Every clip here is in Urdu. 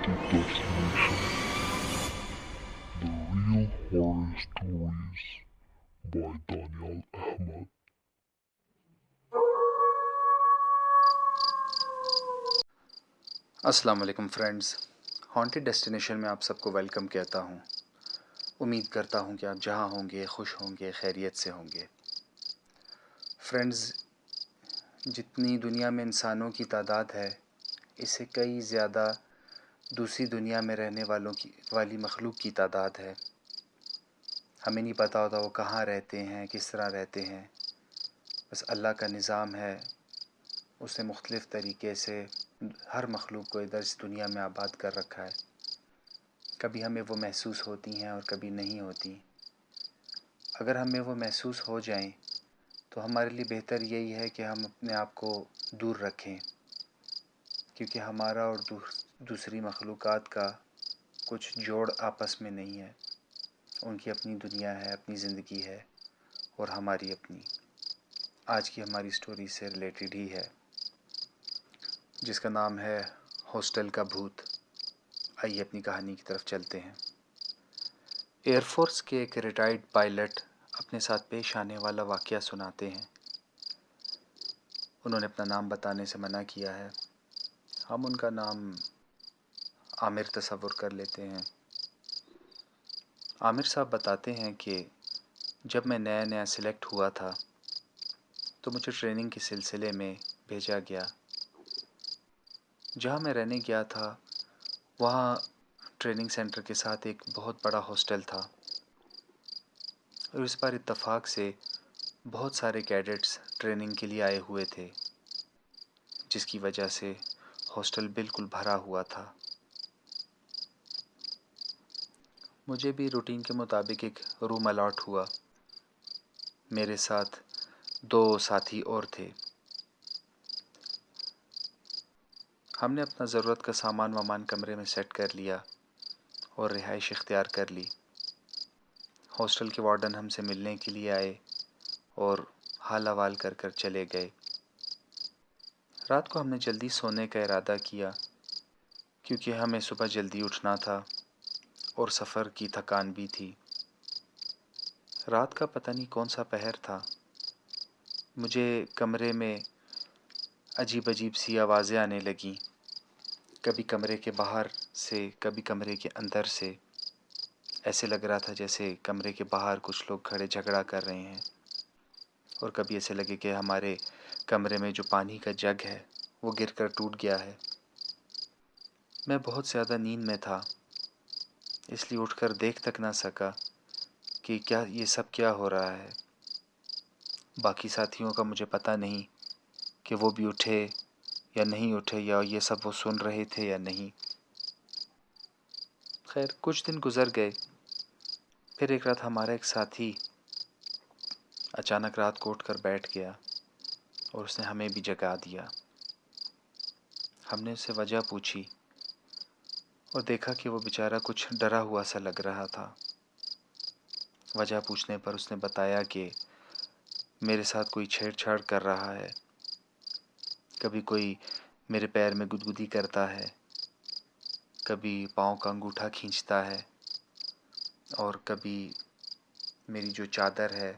Destination, The Real Horror Stories by Daniel Ahmed. السلام علیکم فرینڈز، ہانٹیڈ ڈیسٹینیشن میں آپ سب کو ویلکم کہتا ہوں۔ امید کرتا ہوں کہ آپ جہاں ہوں گے خوش ہوں گے، خیریت سے ہوں گے۔ فرینڈز، جتنی دنیا میں انسانوں کی تعداد ہے، اس سے کئی زیادہ دوسری دنیا میں رہنے والی مخلوق کی تعداد ہے۔ ہمیں نہیں پتہ ہوتا وہ کہاں رہتے ہیں، کس طرح رہتے ہیں۔ بس اللہ کا نظام ہے، اس نے مختلف طریقے سے ہر مخلوق کو ادھر اس دنیا میں آباد کر رکھا ہے۔ کبھی ہمیں وہ محسوس ہوتی ہیں اور کبھی نہیں ہوتی۔ اگر ہمیں وہ محسوس ہو جائیں تو ہمارے لیے بہتر یہی ہے کہ ہم اپنے آپ کو دور رکھیں، کیونکہ ہمارا اور دوسری مخلوقات کا کچھ جوڑ آپس میں نہیں ہے۔ ان کی اپنی دنیا ہے، اپنی زندگی ہے، اور ہماری اپنی۔ آج کی ہماری سٹوری سے ریلیٹڈ ہی ہے، جس کا نام ہے ہاسٹل کا بھوت۔ آئیے اپنی کہانی کی طرف چلتے ہیں۔ ایئر فورس کے ایک ریٹائرڈ پائلٹ اپنے ساتھ پیش آنے والا واقعہ سناتے ہیں۔ انہوں نے اپنا نام بتانے سے منع کیا ہے، ہم ان کا نام عامر تصور کر لیتے ہیں۔ عامر صاحب بتاتے ہیں کہ جب میں نیا سلیکٹ ہوا تھا تو مجھے ٹریننگ کے سلسلے میں بھیجا گیا۔ جہاں میں رہنے گیا تھا وہاں ٹریننگ سینٹر کے ساتھ ایک بہت بڑا ہاسٹل تھا، اور اس بار اتفاق سے بہت سارے کیڈٹس ٹریننگ کے لیے آئے ہوئے تھے، جس کی وجہ سے ہاسٹل بالکل بھرا ہوا تھا۔ مجھے بھی روٹین کے مطابق ایک روم الاٹ ہوا۔ میرے ساتھ 2 ساتھی اور تھے۔ ہم نے اپنا ضرورت کا سامان کمرے میں سیٹ کر لیا اور رہائش اختیار کر لی۔ ہاسٹل کے وارڈن ہم سے ملنے کے لیے آئے اور حال احوال کر چلے گئے۔ رات کو ہم نے جلدی سونے کا ارادہ کیا، کیونکہ ہمیں صبح جلدی اٹھنا تھا اور سفر کی تھکان بھی تھی۔ رات کا پتہ نہیں کون سا پہر تھا، مجھے کمرے میں عجیب سی آوازیں آنے لگیں، کبھی کمرے کے باہر سے، کبھی کمرے کے اندر سے۔ ایسے لگ رہا تھا جیسے کمرے کے باہر کچھ لوگ کھڑے جھگڑا کر رہے ہیں، اور کبھی ایسے لگے کہ ہمارے کمرے میں جو پانی کا جگ ہے وہ گر کر ٹوٹ گیا ہے۔ میں بہت زیادہ نیند میں تھا، اس لیے اٹھ کر دیکھ تک نہ سکا کہ یہ سب کیا ہو رہا ہے۔ باقی ساتھیوں کا مجھے پتہ نہیں کہ وہ بھی اٹھے یا نہیں اٹھے، یا یہ سب وہ سن رہے تھے یا نہیں۔ خیر، کچھ دن گزر گئے۔ پھر ایک رات ہمارا ایک ساتھی اچانک رات کو اٹھ کر بیٹھ گیا اور اس نے ہمیں بھی جگا دیا۔ ہم نے اس سے وجہ پوچھی اور دیکھا کہ وہ بیچارہ کچھ ڈرا ہوا سا لگ رہا تھا۔ وجہ پوچھنے پر اس نے بتایا کہ میرے ساتھ کوئی چھیڑ چھاڑ کر رہا ہے، کبھی کوئی میرے پیر میں گدگدی کرتا ہے، کبھی پاؤں کا انگوٹھا کھینچتا ہے، اور کبھی میری جو چادر ہے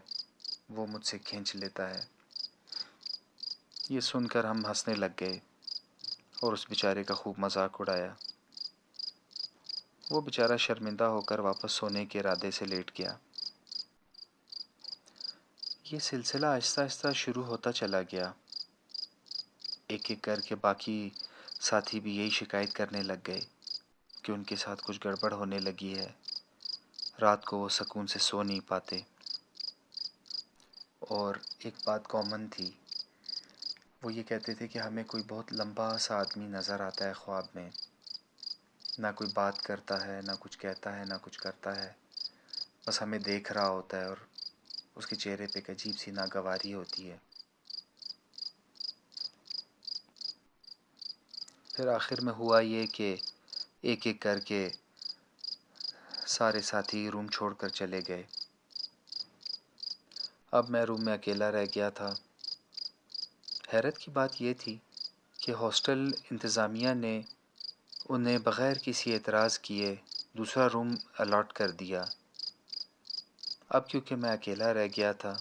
وہ مجھ سے کھینچ لیتا ہے۔ یہ سن کر ہم ہنسنے لگ گئے اور اس بیچارے کا خوب مذاق اڑایا۔ وہ بیچارہ شرمندہ ہو کر واپس سونے کے ارادے سے لیٹ گیا۔ یہ سلسلہ آہستہ آہستہ شروع ہوتا چلا گیا۔ ایک ایک کر کے باقی ساتھی بھی یہی شکایت کرنے لگ گئے کہ ان کے ساتھ کچھ گڑبڑ ہونے لگی ہے، رات کو وہ سکون سے سو نہیں پاتے۔ اور ایک بات کامن تھی، وہ یہ کہتے تھے کہ ہمیں کوئی بہت لمبا سا آدمی نظر آتا ہے خواب میں، نہ کوئی بات کرتا ہے، نہ کچھ کہتا ہے، نہ کچھ کرتا ہے، بس ہمیں دیکھ رہا ہوتا ہے، اور اس کے چہرے پہ ایک عجیب سی ناگواری ہوتی ہے۔ پھر آخر میں ہوا یہ کہ ایک ایک کر کے سارے ساتھی روم چھوڑ کر چلے گئے۔ اب میں روم میں اکیلا رہ گیا تھا۔ حیرت کی بات یہ تھی کہ ہاسٹل انتظامیہ نے انہیں بغیر کسی اعتراض کیے دوسرا روم الاٹ کر دیا۔ اب کیونکہ میں اکیلا رہ گیا تھا،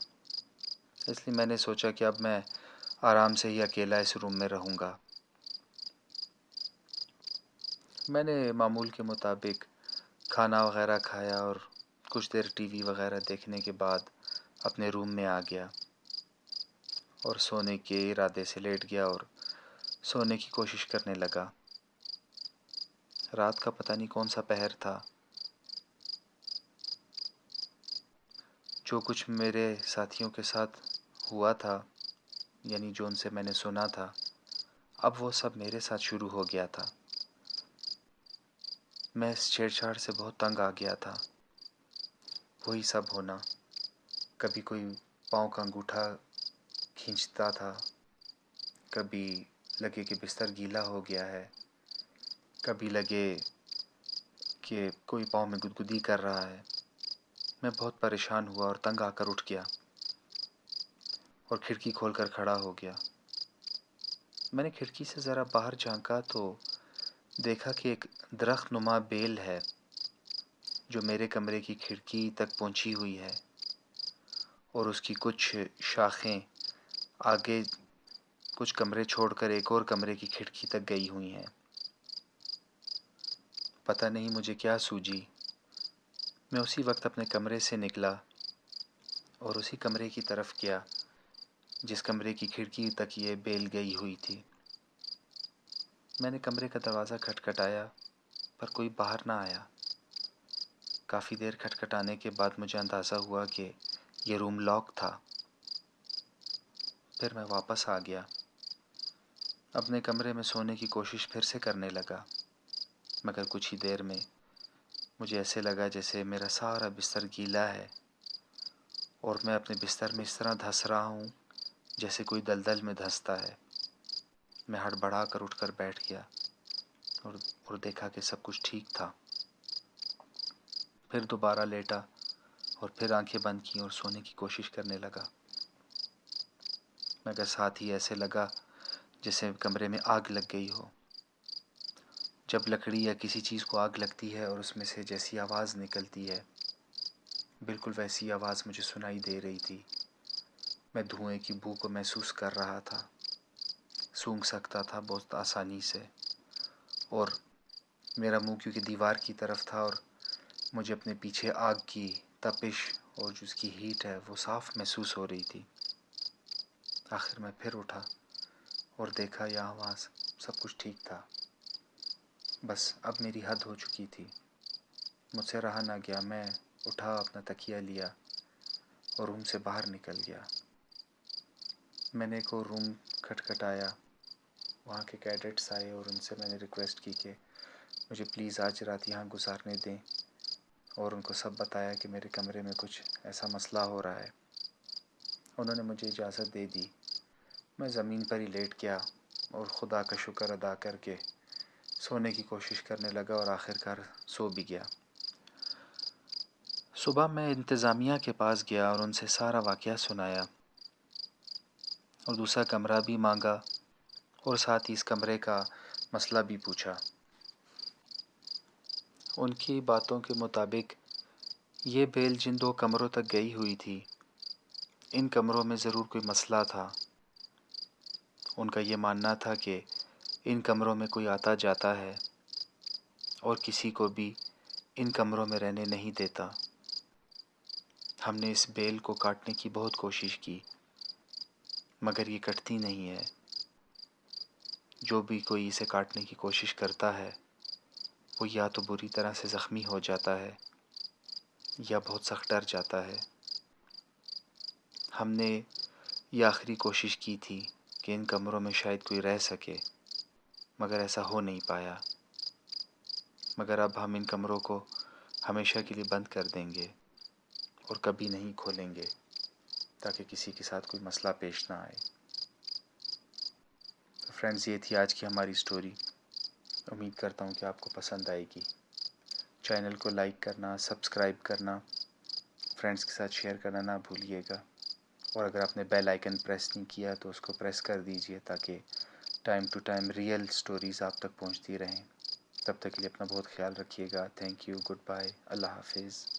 اس لیے میں نے سوچا کہ اب میں آرام سے ہی اکیلا اس روم میں رہوں گا۔ میں نے معمول کے مطابق کھانا وغیرہ کھایا اور کچھ دیر ٹی وی وغیرہ دیکھنے کے بعد اپنے روم میں آ گیا اور سونے کے ارادے سے لیٹ گیا اور سونے کی کوشش کرنے لگا۔ رات کا پتہ نہیں کون سا پہر تھا۔ جو کچھ میرے ساتھیوں کے ساتھ ہوا تھا، یعنی جو ان سے میں نے سنا تھا، اب وہ سب میرے ساتھ شروع ہو گیا تھا۔ میں اس چھیڑ چھاڑ سے بہت تنگ آ گیا تھا۔ وہی سب ہونا، کبھی کوئی پاؤں کا انگوٹھا کھینچتا تھا، کبھی لگے کہ بستر گیلا ہو گیا ہے، کبھی لگے کہ کوئی پاؤں میں گدگدی کر رہا ہے۔ میں بہت پریشان ہوا اور تنگ آ کر اٹھ گیا اور کھڑکی کھول کر کھڑا ہو گیا۔ میں نے کھڑکی سے ذرا باہر جھانکا تو دیکھا کہ ایک درخت نما بیل ہے جو میرے کمرے کی کھڑکی تک پہنچی ہوئی ہے، اور اس کی کچھ شاخیں آگے کچھ کمرے چھوڑ کر ایک اور کمرے کی کھڑکی تک گئی ہوئی ہیں۔ پتہ نہیں مجھے کیا سوجی، میں اسی وقت اپنے کمرے سے نکلا اور اسی کمرے کی طرف گیا جس کمرے کی کھڑکی تک یہ بیل گئی ہوئی تھی۔ میں نے کمرے کا دروازہ کھٹکھٹایا پر کوئی باہر نہ آیا۔ کافی دیر کھٹکھٹانے کے بعد مجھے اندازہ ہوا کہ یہ روم لاک تھا۔ پھر میں واپس آ گیا، اپنے کمرے میں سونے کی کوشش پھر سے کرنے لگا، مگر کچھ ہی دیر میں مجھے ایسے لگا جیسے میرا سارا بستر گیلا ہے اور میں اپنے بستر میں اس طرح دھنس رہا ہوں جیسے کوئی دلدل میں دھنستا ہے۔ میں ہڑبڑا کر اٹھ کر بیٹھ گیا اور دیکھا کہ سب کچھ ٹھیک تھا۔ پھر دوبارہ لیٹا اور پھر آنکھیں بند کی اور سونے کی کوشش کرنے لگا، مگر ساتھ ہی ایسے لگا جیسے کمرے میں آگ لگ گئی ہو۔ جب لکڑی یا کسی چیز کو آگ لگتی ہے اور اس میں سے جیسی آواز نکلتی ہے، بالکل ویسی آواز مجھے سنائی دے رہی تھی۔ میں دھوئیں کی بو کو محسوس کر رہا تھا، سونگھ سکتا تھا بہت آسانی سے، اور میرا منہ کیونکہ دیوار کی طرف تھا اور مجھے اپنے پیچھے آگ کی تپش اور جو اس کی ہیٹ ہے وہ صاف محسوس ہو رہی تھی۔ آخر میں پھر اٹھا اور دیکھا یہاں وہاں سب کچھ ٹھیک تھا۔ بس اب میری حد ہو چکی تھی، مجھ سے رہا نہ گیا۔ میں اٹھا، اپنا تکیہ لیا اور روم سے باہر نکل گیا۔ میں نے ایک اور روم کھٹکھٹایا، وہاں کے کیڈٹس آئے اور ان سے میں نے ریکویسٹ کی کہ مجھے پلیز آج رات یہاں گزارنے دیں، اور ان کو سب بتایا کہ میرے کمرے میں کچھ ایسا مسئلہ ہو رہا ہے۔ انہوں نے مجھے اجازت دے دی۔ میں زمین پر ہی لیٹ گیا اور خدا کا شکر ادا کر کے سونے کی کوشش کرنے لگا اور آخرکار سو بھی گیا۔ صبح میں انتظامیہ کے پاس گیا اور ان سے سارا واقعہ سنایا اور دوسرا کمرہ بھی مانگا اور ساتھ ہی اس کمرے کا مسئلہ بھی پوچھا۔ ان کی باتوں کے مطابق یہ بیل جن دو کمروں تک گئی ہوئی تھی، ان کمروں میں ضرور کوئی مسئلہ تھا۔ ان کا یہ ماننا تھا کہ ان کمروں میں کوئی آتا جاتا ہے اور کسی کو بھی ان کمروں میں رہنے نہیں دیتا۔ ہم نے اس بیل کو کاٹنے کی بہت کوشش کی، مگر یہ کٹتی نہیں ہے۔ جو بھی کوئی اسے کاٹنے کی کوشش کرتا ہے وہ یا تو بری طرح سے زخمی ہو جاتا ہے یا بہت سخت ڈر جاتا ہے۔ ہم نے یہ آخری کوشش کی تھی کہ ان کمروں میں شاید کوئی رہ سکے، مگر ایسا ہو نہیں پایا۔ مگر اب ہم ان کمروں کو ہمیشہ کے لیے بند کر دیں گے اور کبھی نہیں کھولیں گے تاکہ کسی کے ساتھ کوئی مسئلہ پیش نہ آئے۔ تو فرینڈز، یہ تھی آج کی ہماری سٹوری۔ امید کرتا ہوں کہ آپ کو پسند آئے گی۔ چینل کو لائک کرنا، سبسکرائب کرنا، فرینڈز کے ساتھ شیئر کرنا نہ بھولیے گا، اور اگر آپ نے بیل آئیکن پریس نہیں کیا تو اس کو پریس کر دیجئے تاکہ time to time real stories آپ تک پہنچتی رہیں۔ تب تک کے لیے اپنا بہت خیال رکھیے گا. Thank you. Good bye. اللہ حافظ.